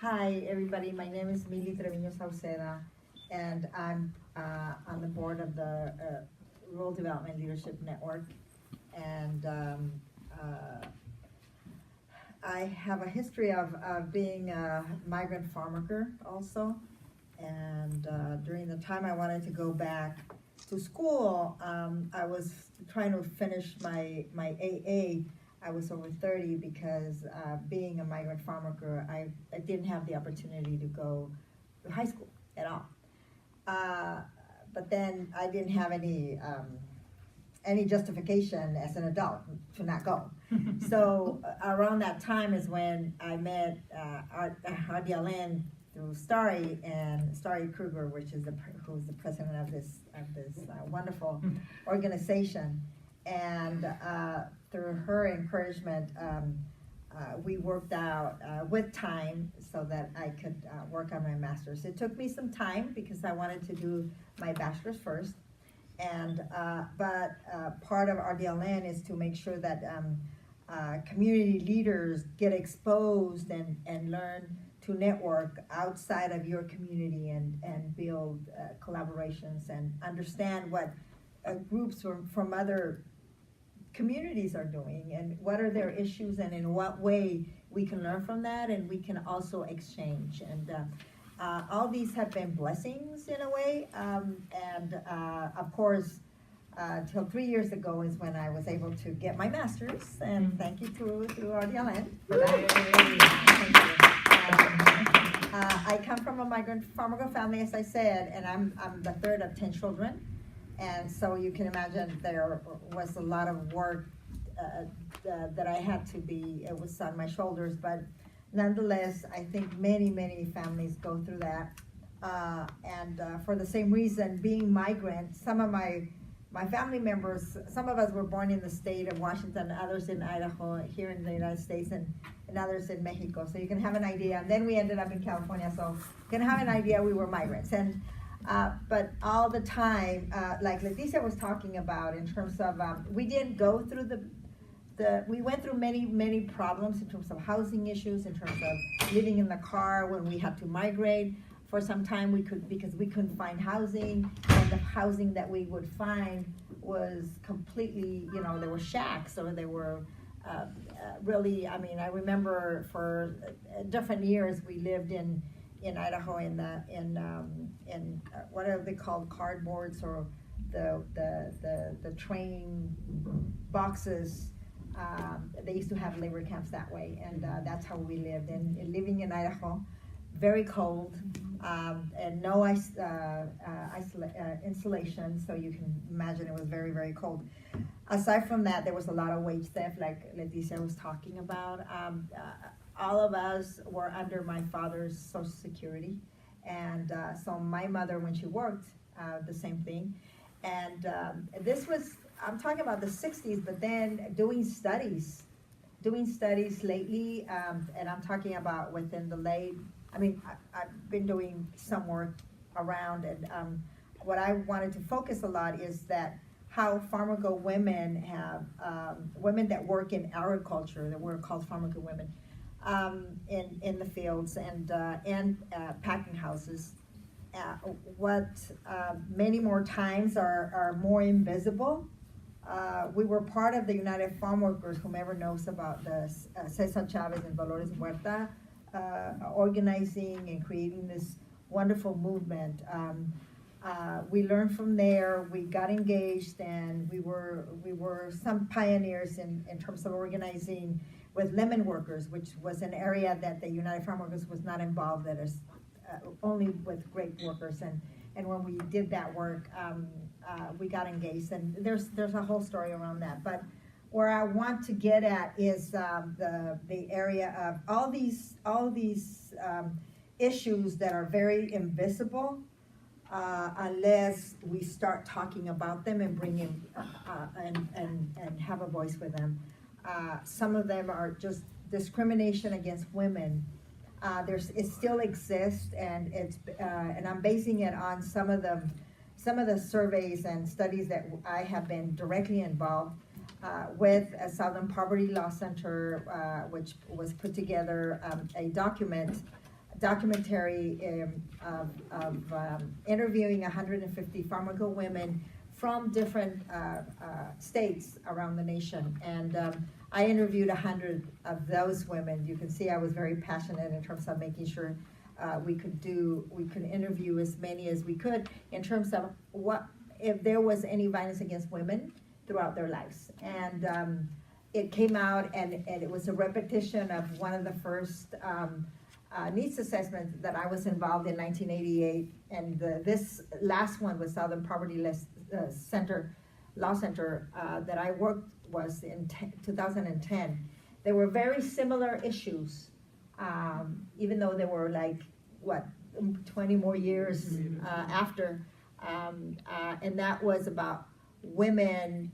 Hi, everybody. My name is Mily Treviño-Sauceda, and I'm on the board of the Rural Development Leadership Network. And I have a history of being a migrant farm worker also. And during the time I wanted to go back to school, I was trying to finish my AA. I was over 30 because being a migrant farm worker, I didn't have the opportunity to go to high school at all. But then I didn't have any justification as an adult to not go. So around that time is when I met RDLN through Starry Kruger, which is who's the president of this wonderful organization. And through her encouragement, we worked out with time so that I could work on my master's. It took me some time because I wanted to do my bachelor's first. And but part of RDLN is to make sure that community leaders get exposed and learn to network outside of your community and build collaborations and understand what groups from other communities are doing and what are their issues and in what way we can learn from that and we can also exchange. And all these have been blessings in a way. And of course, till 3 years ago is when I was able to get my master's, and thank you to RDLN for that. I come from a migrant farmer family, as I said, and I'm the third of 10 children. And so you can imagine there was a lot of work that I had to be, it was on my shoulders, but nonetheless, I think many families go through that. And for the same reason, being migrant, some of my family members, some of us were born in the state of Washington, others in Idaho, here in the United States, and others in Mexico. So you can have an idea. And then we ended up in California, so you can have an idea we were migrants. And but all the time, like Leticia was talking about in terms of, we didn't go through we went through many problems in terms of housing issues, in terms of living in the car when we had to migrate. For some time because we couldn't find housing, and the housing that we would find was completely, there were shacks or they were really, I mean, I remember for different years we lived in Idaho in what are they called, cardboards or the train boxes. They used to have labor camps that way, and that's how we lived. And living in Idaho, very cold, and no insulation, so you can imagine it was very cold. Aside from that, there was a lot of wage theft, like Leticia was talking about. All of us were under my father's Social Security, and so my mother, when she worked, the same thing. And this was, I'm talking about the 60s, but then doing studies lately, and I'm talking about within the late, I've been doing some work around, and what I wanted to focus a lot is that how farm worker women have, women that work in agriculture, that were called farm worker women, in the fields and packing houses, what many more times are more invisible. We were part of the United Farm Workers, whomever knows about the Cesar Chavez and Dolores Huerta, organizing and creating this wonderful movement. We learned from there, we got engaged, and we were some pioneers in terms of organizing with lemon workers, which was an area that the United Farm Workers was not involved in, only with grape workers. And when we did that work, we got engaged, and there's a whole story around that. But where I want to get at is the area of all these issues that are very invisible unless we start talking about them and bring in and have a voice with them. Some of them are just discrimination against women. It still exists, and and I'm basing it on some of the surveys and studies that I have been directly involved with a Southern Poverty Law Center, which was put together a document documentary of interviewing 150 farmworker women from different states around the nation. And I interviewed 100 of those women. You can see I was very passionate in terms of making sure we could interview as many as we could in terms of if there was any violence against women throughout their lives. And it came out, and it was a repetition of one of the first needs assessments that I was involved in 1988, and this last one was Southern Poverty Law Center that I worked was in 2010. There were very similar issues, even though they were like, 20 more years after, and that was about women.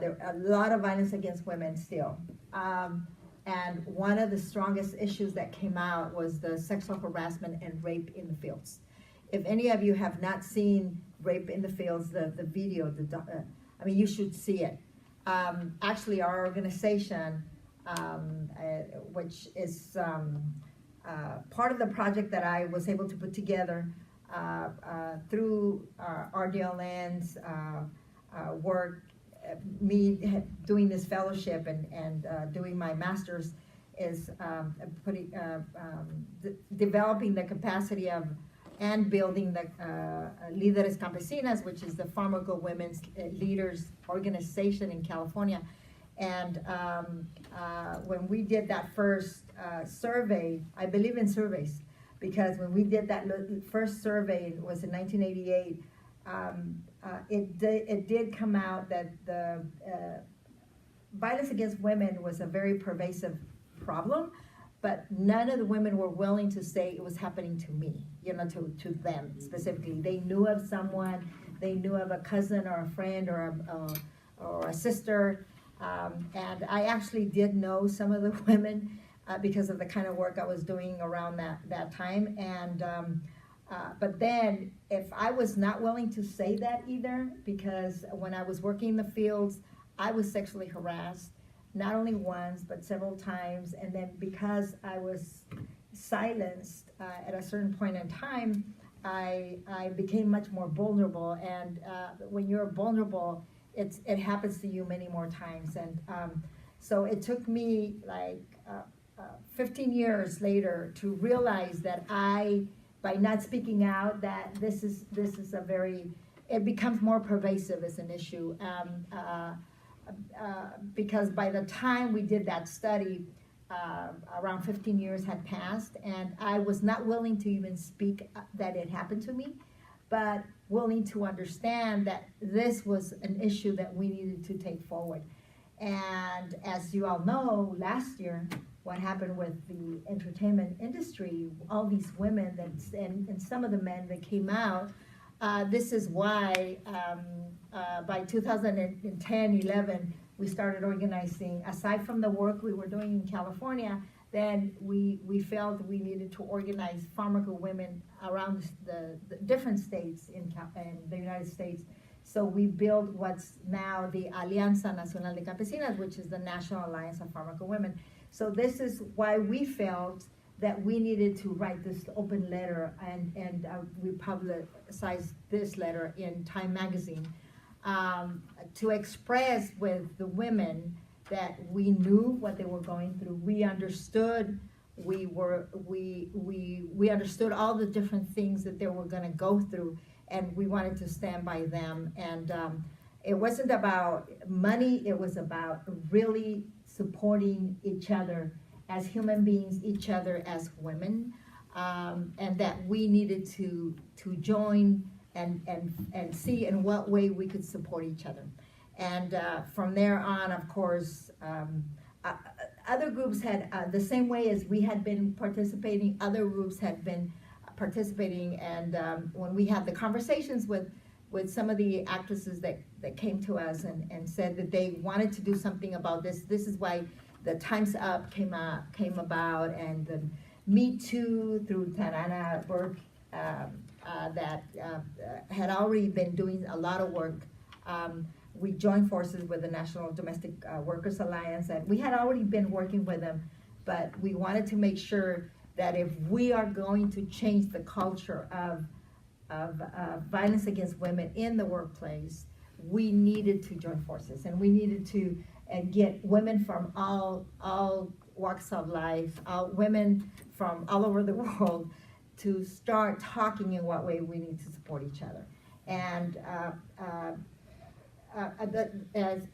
There a lot of violence against women still. And one of the strongest issues that came out was the sexual harassment and rape in the fields. If any of you have not seen Rape in the Fields, the video, I mean, you should see it. Actually, our organization, which is part of the project that I was able to put together through RDLN's work, me doing this fellowship and doing my master's, is developing the capacity of and building the Líderes Campesinas, which is the Farmworker Women's Leaders Organization in California. And when we did that first survey, I believe in surveys, because when we did that first survey, it was in 1988, it did come out that the violence against women was a very pervasive problem, but none of the women were willing to say it was happening to me, to them specifically. They knew of someone, they knew of a cousin or a friend or a sister, and I actually did know some of the women because of the kind of work I was doing around that time. And but then, if I was not willing to say that either, because when I was working in the fields, I was sexually harassed, not only once, but several times. And then because I was silenced at a certain point in time, I became much more vulnerable. And when you're vulnerable, it happens to you many more times. And so it took me like 15 years later to realize that by not speaking out, that this is it becomes more pervasive as an issue. Because by the time we did that study, around 15 years had passed, and I was not willing to even speak that it happened to me, but willing to understand that this was an issue that we needed to take forward. And as you all know, last year, what happened with the entertainment industry, all these women and some of the men that came out, this is why by 2010-11, we started organizing. Aside from the work we were doing in California, then we felt we needed to organize farmworker women around the different states in the United States. So we built what's now the Alianza Nacional de Campesinas, which is the National Alliance of Farmworker Women. So this is why we felt that we needed to write this open letter, and we publicized this letter in Time magazine to express with the women that we knew what they were going through. We understood. We understood all the different things that they were going to go through, and we wanted to stand by them. And it wasn't about money. It was about really supporting each other as human beings, each other as women, and that we needed to join and see in what way we could support each other. And from there on, of course, other groups had, the same way as we had been participating, other groups had been participating. And when we had the conversations with some of the actresses that came to us and said that they wanted to do something about this, this is why the Time's Up came about, and the Me Too through Tarana Burke that had already been doing a lot of work. We joined forces with the National Domestic Workers Alliance, and we had already been working with them, but we wanted to make sure that if we are going to change the culture of violence against women in the workplace, we needed to join forces, and we needed to get women from all walks of life, women from all over the world, to start talking in what way we need to support each other. And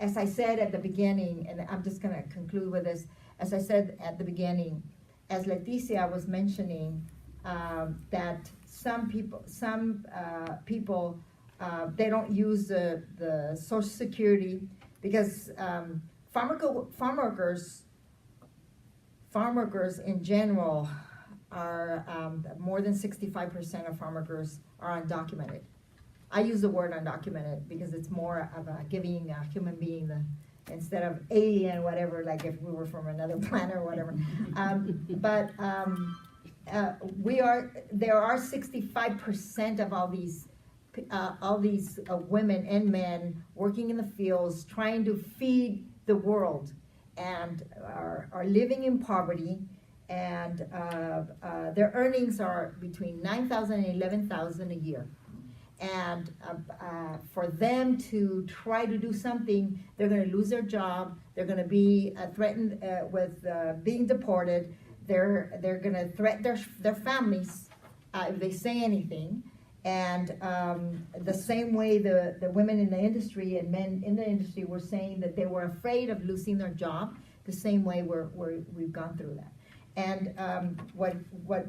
as I said at the beginning, and I'm just going to conclude with this, as I said at the beginning, as Leticia was mentioning, that some people, they don't use the Social Security because farm workers in general are more than 65% of farm workers are undocumented. I use the word undocumented because it's more of giving a human being instead of alien, whatever, like if we were from another planet or whatever. There are 65% of all these women and men working in the fields trying to feed the world, and are living in poverty, and their earnings are between $9,000 and $11,000 a year. And for them to try to do something, they're going to lose their job. They're going to be threatened with being deported. They're going to threaten their families if they say anything. And the same way the women in the industry and men in the industry were saying that they were afraid of losing their job, the same way we've gone through that. And what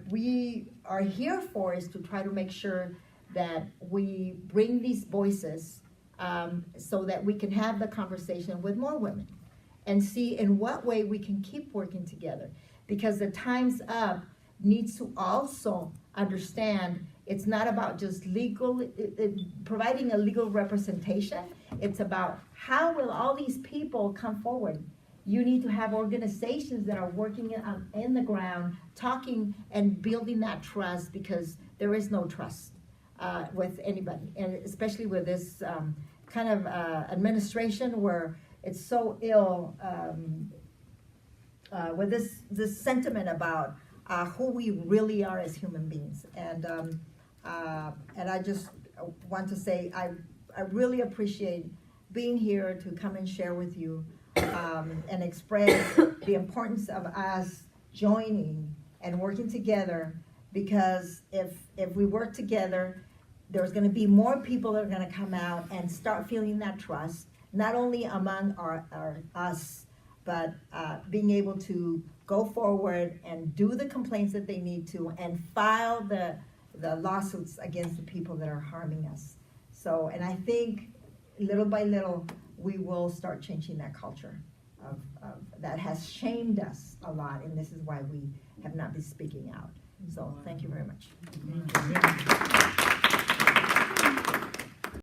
we are here for is to try to make sure that we bring these voices so that we can have the conversation with more women and see in what way we can keep working together. Because the Time's Up needs to also understand it's not about just providing a legal representation. It's about how will all these people come forward. You need to have organizations that are working in the ground, talking and building that trust, because there is no trust with anybody, and especially with this kind of administration where it's so ill, with this sentiment about who we really are as human beings. And I just want to say I really appreciate being here to come and share with you and express the importance of us joining and working together, because if we work together, there's going to be more people that are going to come out and start feeling that trust, not only among us, but being able to go forward and do the complaints that they need to, and file the lawsuits against the people that are harming us. So, and I think little by little, we will start changing that culture that has shamed us a lot, and this is why we have not been speaking out. So, thank you very much.